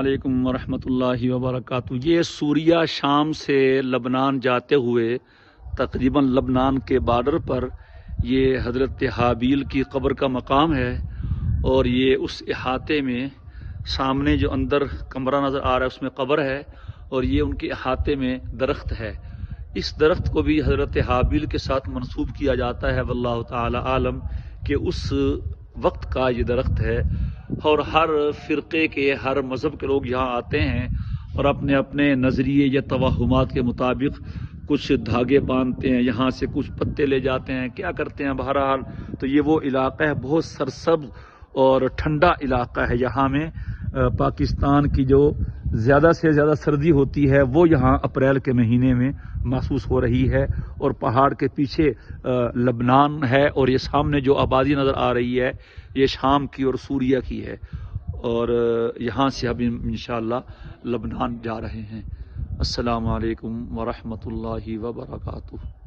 علیکم ورحمۃ اللہ وبرکاتہ۔ یہ سوریہ شام سے لبنان جاتے ہوئے تقریباً لبنان کے بارڈر پر یہ حضرت حابیل کی قبر کا مقام ہے، اور یہ اس احاطے میں سامنے جو اندر کمرہ نظر آ رہا ہے اس میں قبر ہے، اور یہ ان کے احاطے میں درخت ہے۔ اس درخت کو بھی حضرت حابیل کے ساتھ منسوب کیا جاتا ہے، واللہ تعالی عالم، کہ اس وقت کا یہ درخت ہے، اور ہر فرقے کے ہر مذہب کے لوگ یہاں آتے ہیں اور اپنے اپنے نظریے یا توہمات کے مطابق کچھ دھاگے باندھتے ہیں، یہاں سے کچھ پتے لے جاتے ہیں، کیا کرتے ہیں۔ بہرحال تو یہ وہ علاقہ ہے، بہت سرسبز اور ٹھنڈا علاقہ ہے۔ یہاں میں پاکستان کی جو زیادہ سے زیادہ سردی ہوتی ہے وہ یہاں اپریل کے مہینے میں محسوس ہو رہی ہے، اور پہاڑ کے پیچھے لبنان ہے، اور یہ سامنے جو آبادی نظر آ رہی ہے یہ شام کی اور سوریہ کی ہے، اور یہاں سے اب انشاءاللہ لبنان جا رہے ہیں۔ السلام علیکم ورحمۃ اللہ وبرکاتہ۔